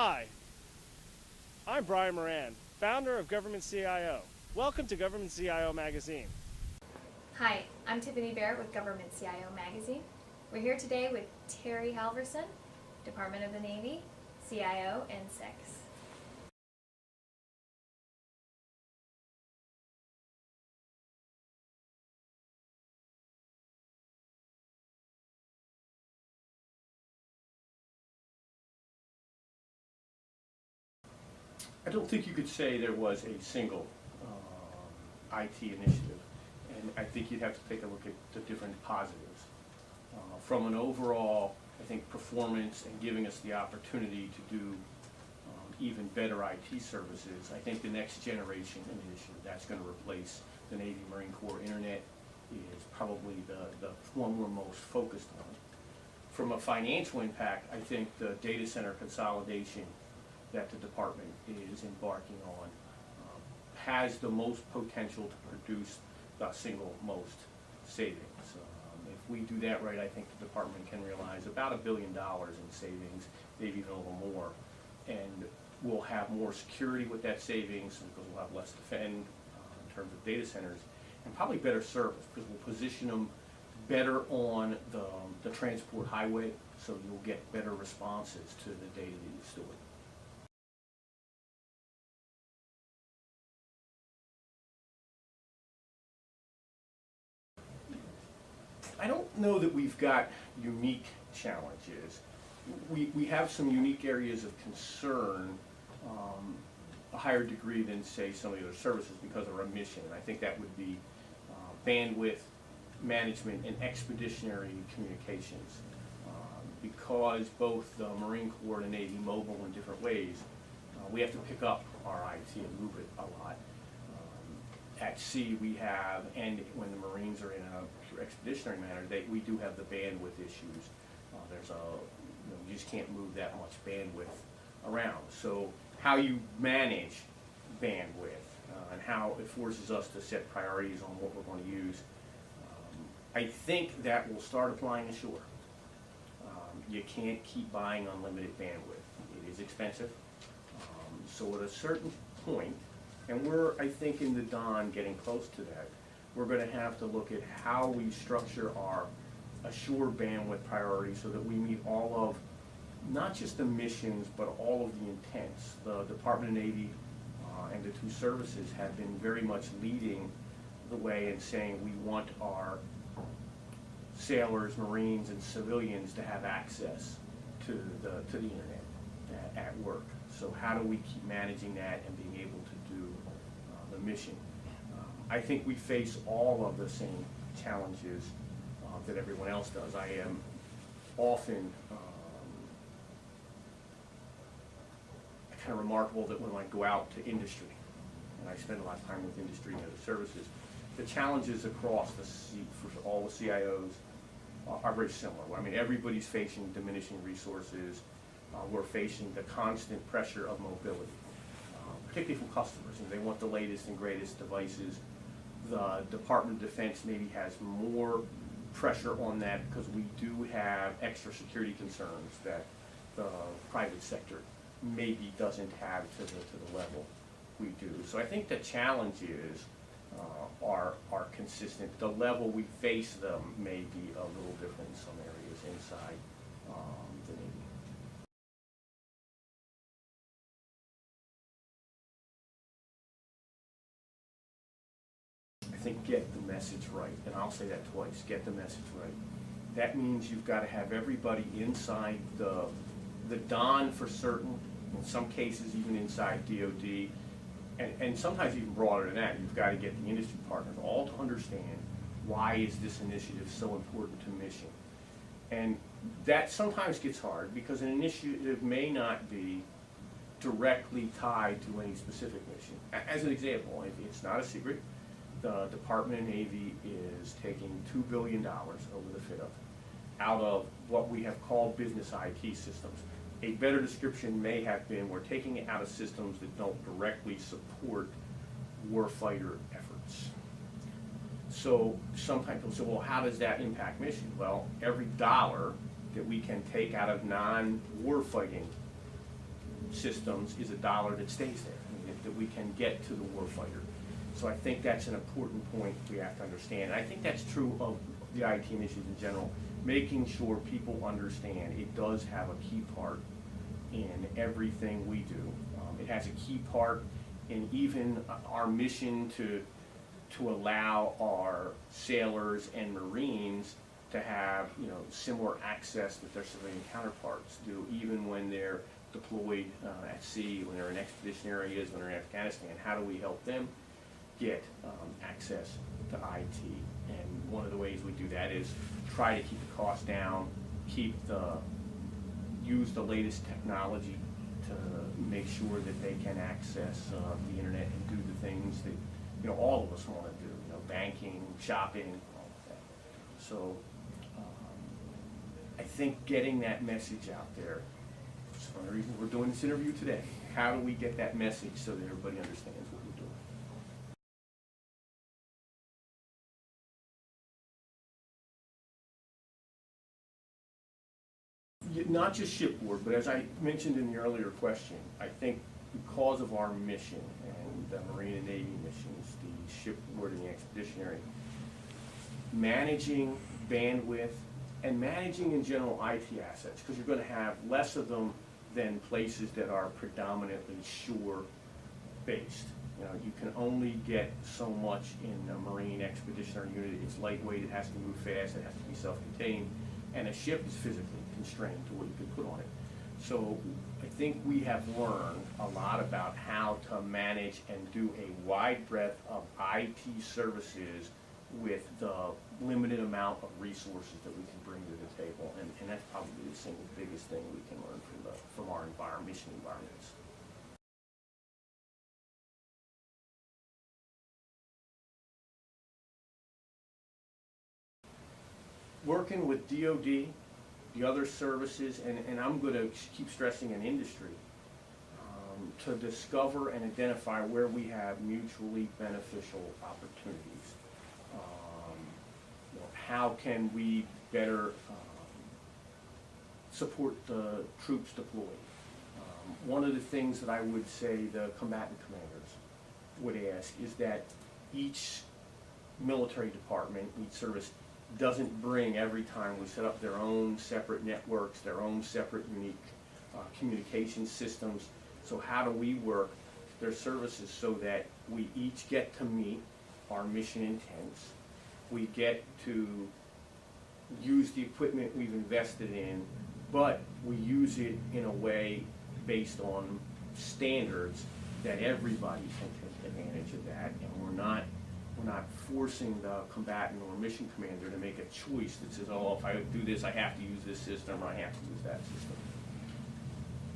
Hi, I'm Brian Moran, founder of Government CIO. Welcome to Government CIO Magazine. Hi, I'm Tiffany Barrett with Government CIO Magazine. We're here today with Terry Halverson, Department of the Navy, CIO N6. I don't think you could say there was a single IT initiative, and I think you'd have to take a look at the different positives. From an overall, I think, performance and giving us the opportunity to do even better IT services, I think the next generation initiative that's going to replace the Navy Marine Corps Internet is probably the one we're most focused on. From a financial impact, I think the data center consolidation that the department is embarking on has the most potential to produce the single most savings. If we do that right, I think the department can realize about $1 billion in savings, maybe even a little more, and we'll have more security with that savings because we'll have less to defend in terms of data centers, and probably better service because we'll position them better on the transport highway, so you'll get better responses to the data that you store. I don't know that we've got unique challenges. We have some unique areas of concern, a higher degree than, say, some of the other services because of our mission. And I think that would be bandwidth management and expeditionary communications. Because both the Marine Corps and the Navy mobile in different ways, we have to pick up our IT and move it a lot. At sea we have, and when the Marines are in a expeditionary manner, we do have the bandwidth issues. There's you just can't move that much bandwidth around. So how you manage bandwidth and how it forces us to set priorities on what we're going to use, I think that will start applying ashore. You can't keep buying unlimited bandwidth. It is expensive. So at a certain point, and we're, I think, in the dawn getting close to that, we're going to have to look at how we structure our ashore bandwidth priorities so that we meet all of, not just the missions, but all of the intents. The Department of Navy and the two services have been very much leading the way in saying we want our sailors, Marines, and civilians to have access to the internet at work. So how do we keep managing that and being able to do the mission? I think we face all of the same challenges that everyone else does. I am often kind of remarkable that when I go out to industry, and I spend a lot of time with industry and other services, the challenges across for all the CIOs are very similar. I mean, everybody's facing diminishing resources. We're facing the constant pressure of mobility, particularly from customers, and they want the latest and greatest devices. The Department of Defense maybe has more pressure on that because we do have extra security concerns that the private sector maybe doesn't have to the level we do. So I think the challenges are consistent. The level we face them may be a little different in some areas inside the Navy. I think get the message right, and I'll say that twice, get the message right. That means you've got to have everybody inside the DON for certain, in some cases even inside DOD, and sometimes even broader than that. You've got to get the industry partners all to understand why is this initiative so important to mission. And that sometimes gets hard because an initiative may not be directly tied to any specific mission. As an example, it's not a secret, the Department of Navy is taking $2 billion over the FIDF out of what we have called business IT systems. A better description may have been we're taking it out of systems that don't directly support warfighter efforts. So sometimes people say, well, how does that impact mission? Well, every dollar that we can take out of non-warfighting systems is a dollar that stays there, that we can get to the warfighter. So I think that's an important point we have to understand. And I think that's true of the IT initiatives in general, making sure people understand it does have a key part in everything we do. It has a key part in even our mission to allow our sailors and Marines to have, similar access that their civilian counterparts do, even when they're deployed at sea, when they're in expedition areas, when they're in Afghanistan. How do we help them get access to IT? And one of the ways we do that is try to keep the cost down, use the latest technology to make sure that they can access the internet and do the things that all of us want to do, banking, shopping, all of that. So I think getting that message out there, that's one of the reasons we're doing this interview today. How do we get that message so that everybody understands what we're doing? Not just shipboard, but as I mentioned in the earlier question, I think because of our mission and the Marine and Navy missions, the shipboard and the expeditionary, managing bandwidth and managing in general IT assets, because you're going to have less of them than places that are predominantly shore-based. You can only get so much in a Marine expeditionary unit. It's lightweight, it has to move fast, it has to be self-contained, and a ship is physically constrained to what you can put on it. So I think we have learned a lot about how to manage and do a wide breadth of IT services with the limited amount of resources that we can bring to the table, and that's probably the single biggest thing we can learn from our mission environments. Working with DoD, the other services, and I'm going to keep stressing an industry, to discover and identify where we have mutually beneficial opportunities. How can we better support the troops deployed? One of the things that I would say the combatant commanders would ask is that each military department, each service, doesn't bring every time we set up their own separate networks, their own separate unique communication systems. So how do we work their services so that we each get to meet our mission intents, we get to use the equipment we've invested in, but we use it in a way based on standards that everybody can take advantage of that, and we're not forcing the combatant or mission commander to make a choice that says, oh, if I do this, I have to use this system, or I have to use that system.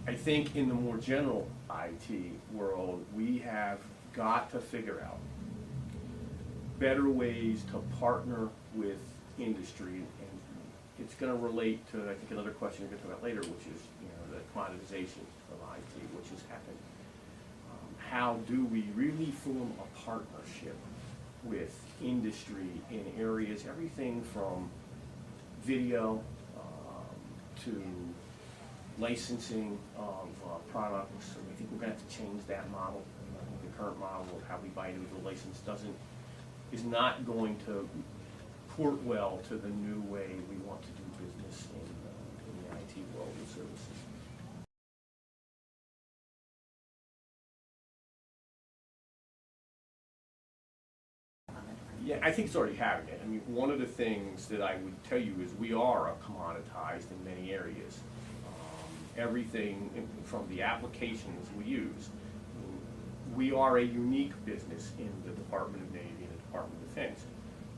I think in the more general IT world, we have got to figure out better ways to partner with industry, and it's going to relate to, I think, another question we're going to talk about later, which is the commoditization of IT, which has happened. How do we really form a partnership with industry in areas, everything from video to licensing of products? So I think we're going to have to change that model. I think the current model of how we buy individual license is not going to port well to the new way we want to do business in the IT world and services. Yeah, I think it's already having it. I mean, one of the things that I would tell you is we are commoditized in many areas. Everything from the applications we use. We are a unique business in the Department of Navy and the Department of Defense,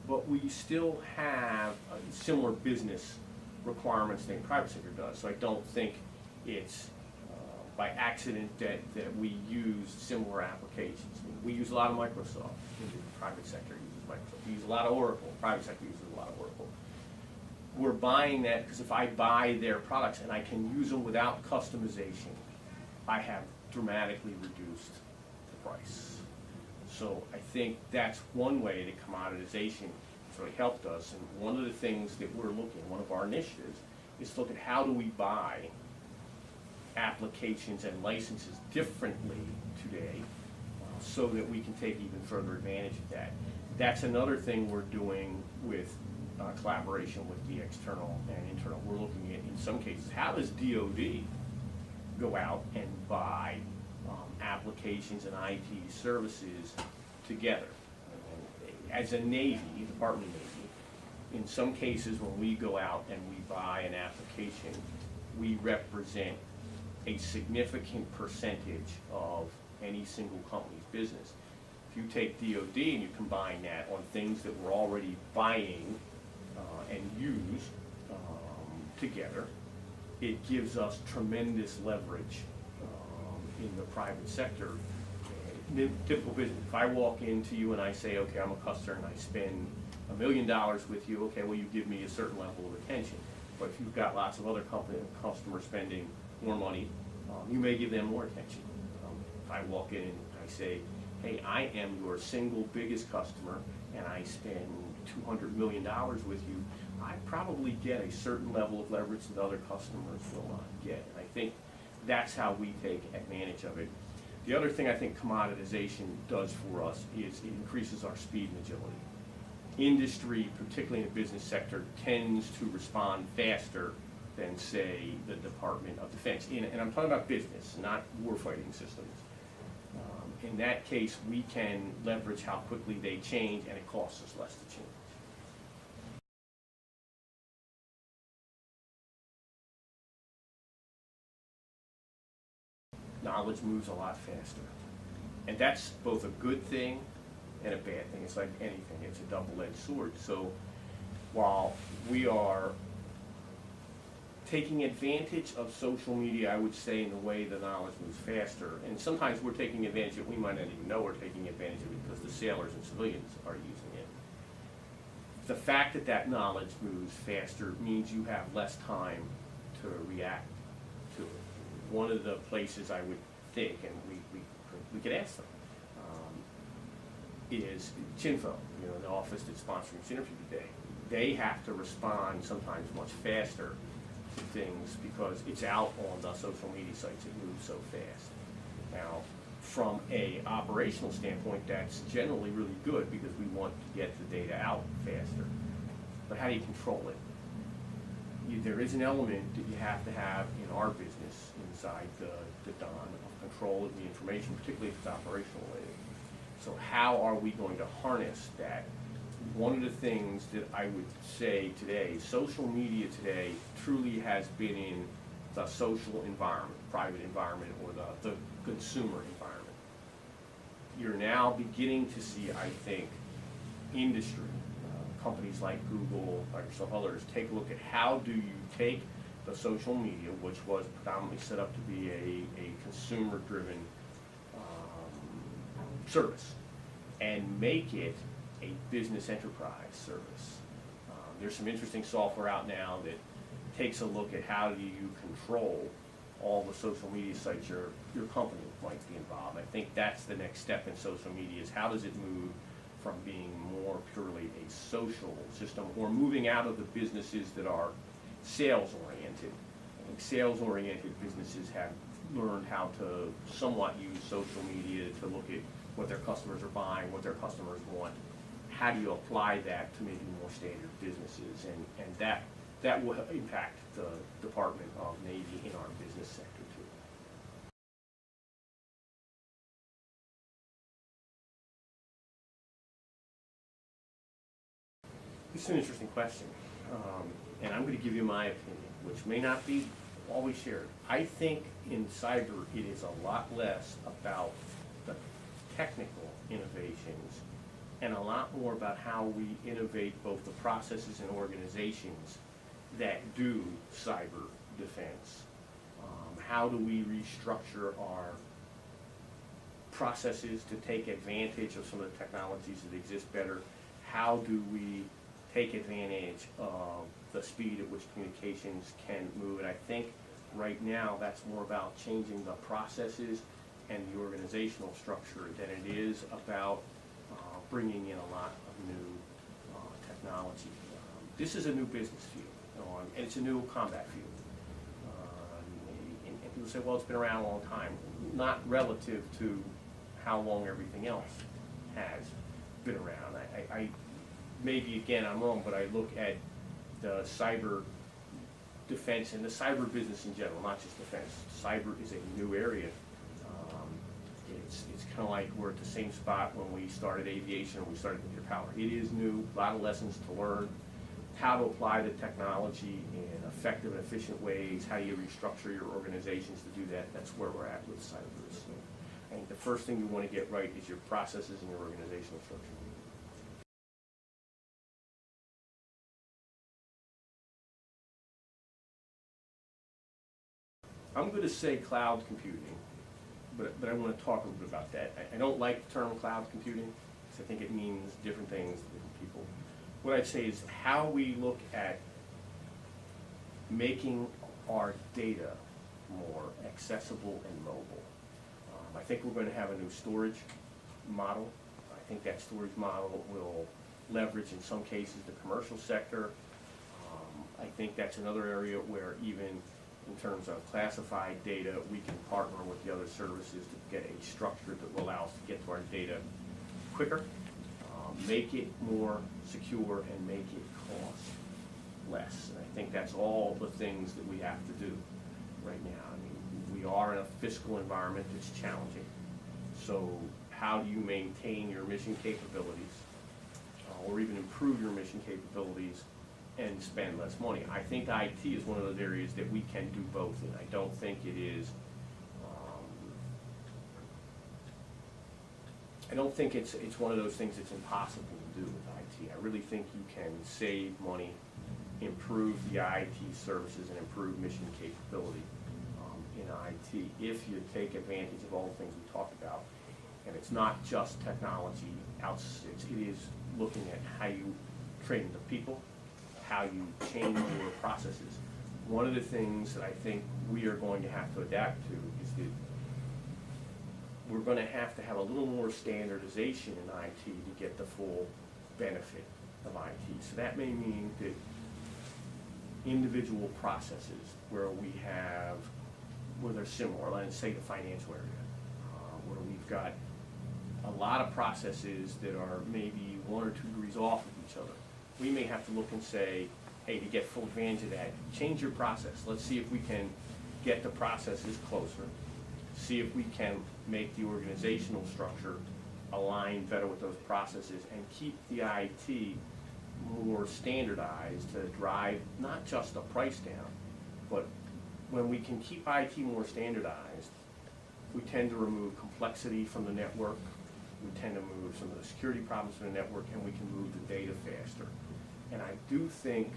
but we still have similar business requirements than the private sector does. So I don't think it's by accident that we use similar applications. We use a lot of Microsoft. The private sector uses Microsoft. We use a lot of Oracle. The private sector uses a lot of Oracle. We're buying that because if I buy their products and I can use them without customization, I have dramatically reduced the price. So I think that's one way that commoditization has really helped us. And one of the things that we're looking at, one of our initiatives, is to look at how do we buy applications and licenses differently today so that we can take even further advantage of that. That's another thing we're doing with collaboration with the external and internal. We're looking at, in some cases, how does DoD go out and buy applications and IT services together? As a Navy, Department of Navy, in some cases when we go out and we buy an application, we represent a significant percentage of any single company's business. If you take DoD and you combine that on things that we're already buying and use together, it gives us tremendous leverage in the private sector. Typical business, if I walk into you and I say, okay, I'm a customer and I spend $1 million with you, okay, well, you give me a certain level of attention. But if you've got lots of other customers spending more money, you may give them more attention. If I walk in and I say, hey, I am your single biggest customer and I spend $200 million with you, I probably get a certain level of leverage that other customers will not get. And I think that's how we take advantage of it. The other thing I think commoditization does for us is it increases our speed and agility. Industry, particularly in the business sector, tends to respond faster than, say, the Department of Defense. And I'm talking about business, not warfighting systems. In that case, we can leverage how quickly they change, and it costs us less to change. Knowledge moves a lot faster. And that's both a good thing and a bad thing. It's like anything, it's a double-edged sword. So while we are taking advantage of social media, I would say, in the way the knowledge moves faster, and sometimes we're taking advantage of it, we might not even know we're taking advantage of it because the sailors and civilians are using it. The fact that that knowledge moves faster means you have less time to react to it. One of the places I would think, and we could ask them, is Chinfo, the office that's sponsoring this interview today. They have to respond sometimes much faster to things because it's out on the social media sites. It moves so fast. Now, from a operational standpoint, that's generally really good because we want to get the data out faster. But how do you control it? There is an element that you have to have in our business inside the DON of control of the information, particularly if it's operational related. So how are we going to harness that? One of the things that I would say today, social media today truly has been in the social environment, private environment, or the consumer environment. You're now beginning to see, I think, industry, companies like Google, Microsoft, others, take a look at how do you take the social media, which was predominantly set up to be a consumer-driven service, and make it a business enterprise service. There's some interesting software out now that takes a look at how do you control all the social media sites your company might be involved. I think that's the next step in social media, is how does it move from being more purely a social system, or moving out of the businesses that are sales-oriented. I think sales-oriented businesses have learned how to somewhat use social media to look at what their customers are buying, what their customers want. How do you apply that to maybe more standard businesses? And that will impact the Department of Navy in our business sector too. This is an interesting question, and I'm going to give you my opinion, which may not be always shared. I think in cyber it is a lot less about the technical innovations and a lot more about how we innovate both the processes and organizations that do cyber defense. How do we restructure our processes to take advantage of some of the technologies that exist better? How do we take advantage of the speed at which communications can move? And I think right now that's more about changing the processes and the organizational structure than it is about bringing in a lot of new technology. This is a new business field, and it's a new combat field. people say, well, it's been around a long time, not relative to how long everything else has been around. I maybe, again, I'm wrong, but I look at the cyber defense and the cyber business in general, not just defense. Cyber is a new area. It's kind of like we're at the same spot when we started aviation or we started nuclear power. It is new, a lot of lessons to learn, how to apply the technology in effective and efficient ways, how do you restructure your organizations to do that. That's where we're at with cyber. So I think the first thing you want to get right is your processes and your organizational structure. I'm going to say cloud computing, but I want to talk a little bit about that. I don't like the term cloud computing because I think it means different things to different people. What I'd say is how we look at making our data more accessible and mobile. I think we're going to have a new storage model. I think that storage model will leverage, in some cases, the commercial sector. I think that's another area where even in terms of classified data, we can partner with the other services to get a structure that will allow us to get to our data quicker, make it more secure, and make it cost less. And I think that's all the things that we have to do right now. I mean, we are in a fiscal environment that's challenging. So how do you maintain your mission capabilities or even improve your mission capabilities and spend less money? I think IT is one of those areas that we can do both in. I don't think it is, I don't think it's one of those things that's impossible to do with IT. I really think you can save money, improve the IT services, and improve mission capability in IT if you take advantage of all the things we talked about. And it's not just technology, it is looking at how you train the people, how you change your processes. One of the things that I think we are going to have to adapt to is that we're going to have a little more standardization in IT to get the full benefit of IT. So that may mean that individual processes where they're similar, let's say the financial area, where we've got a lot of processes that are maybe 1 or 2 degrees off of each other. We may have to look and say, hey, to get full advantage of that, change your process. Let's see if we can get the processes closer, see if we can make the organizational structure align better with those processes, and keep the IT more standardized to drive not just the price down, but when we can keep IT more standardized, we tend to remove complexity from the network, we tend to move some of the security problems from the network, and we can move the data faster. And I do think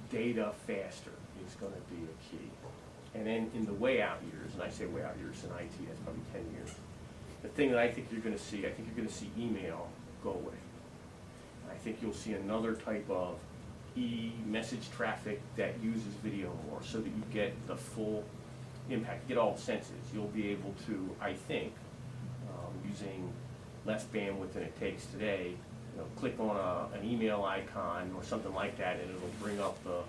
data faster is going to be a key. And then in the way out years, and I say way out years in IT, that's probably 10 years, the thing that I think you're going to see, I think you're going to see email go away. I think you'll see another type of e-message traffic that uses video more so that you get the full impact, you get all the senses. You'll be able to, I think, using less bandwidth than it takes today, click on an email icon or something like that, and it'll bring up the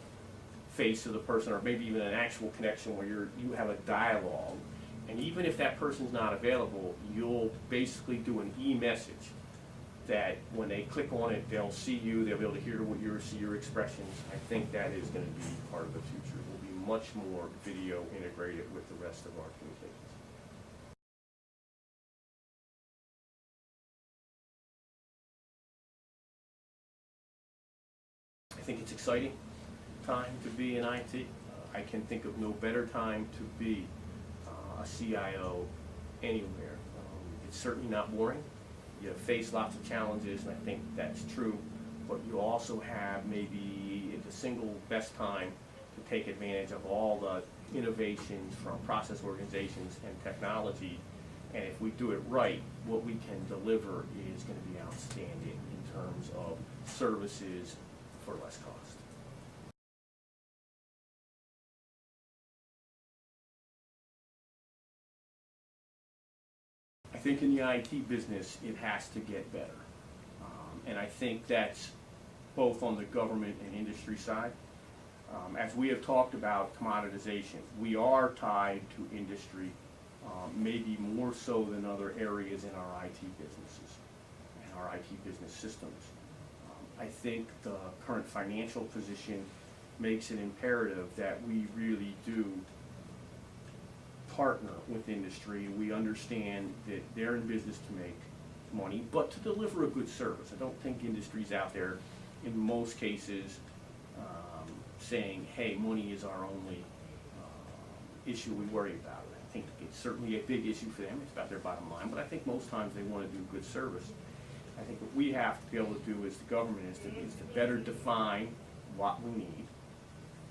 face of the person, or maybe even an actual connection where you have a dialogue. And even if that person's not available, you'll basically do an e-message that when they click on it, they'll see you, they'll be able to hear see your expressions. I think that is going to be part of the future. It will be much more video integrated with the rest of our communications. I think it's exciting time to be in IT. I can think of no better time to be a CIO anywhere. It's certainly not boring. You face lots of challenges, and I think that's true, but you also have maybe the single best time to take advantage of all the innovations from process organizations and technology. And if we do it right, what we can deliver is going to be outstanding in terms of services for less cost. I think in the IT business, it has to get better. And I think that's both on the government and industry side. As we have talked about commoditization, we are tied to industry, maybe more so than other areas in our IT businesses and our IT business systems. I think the current financial position makes it imperative that we really do partner with industry. We understand that they're in business to make money, but to deliver a good service. I don't think industry's out there, in most cases, saying, hey, money is our only issue we worry about. I think it's certainly a big issue for them. It's about their bottom line, but I think most times they want to do good service. I think what we have to be able to do as the government is to better define what we need,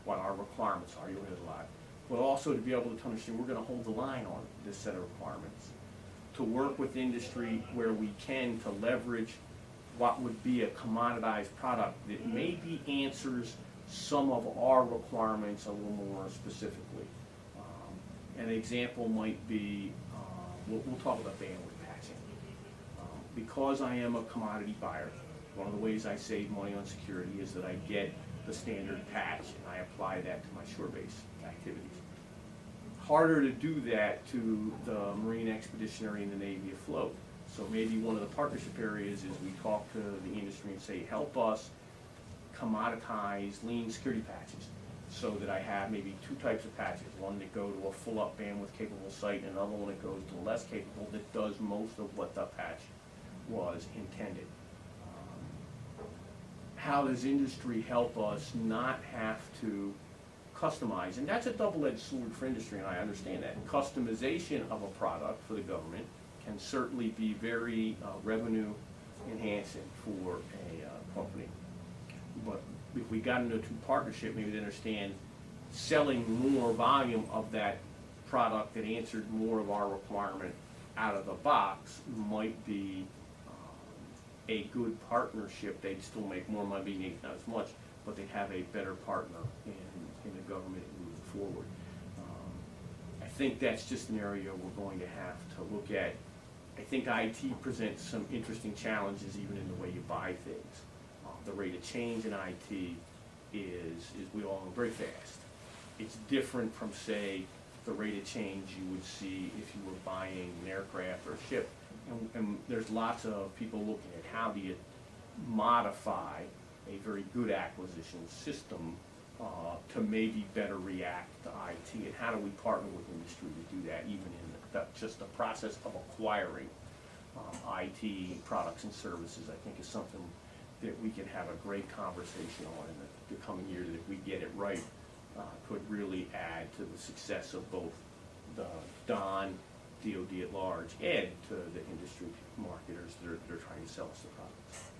what our requirements are. You heard a lot. But also to be able to understand we're going to hold the line on this set of requirements. To work with industry where we can to leverage what would be a commoditized product that maybe answers some of our requirements a little more specifically. An example might be, we'll talk about bandwidth patching. Because I am a commodity buyer, one of the ways I save money on security is that I get the standard patch and I apply that to my shore-based activities. Harder to do that to the Marine Expeditionary and the Navy afloat. So maybe one of the partnership areas is we talk to the industry and say, help us commoditize lean security patches so that I have maybe two types of patches, one that go to a full up bandwidth capable site and another one that goes to less capable that does most of what the patch was intended. How does industry help us not have to customize? And that's a double-edged sword for industry, and I understand that. Customization of a product for the government can certainly be very revenue enhancing for a company. But if we got into a true partnership, maybe they understand selling more volume of that product that answered more of our requirement out of the box might be a good partnership. They'd still make more money, maybe not as much, but they'd have a better partner in the government moving forward. I think that's just an area we're going to have to look at. I think IT presents some interesting challenges even in the way you buy things. The rate of change in IT is we all know, very fast. It's different from, say, the rate of change you would see if you were buying an aircraft or a ship. And there's lots of people looking at how do you modify a very good acquisition system to maybe better react to IT, and how do we partner with industry to do that, even in just the process of acquiring IT products and services. I think is something that we can have a great conversation on in the coming years. If we get it right, could really add to the success of both the DOD at large and to the industry marketers that are trying to sell us the products.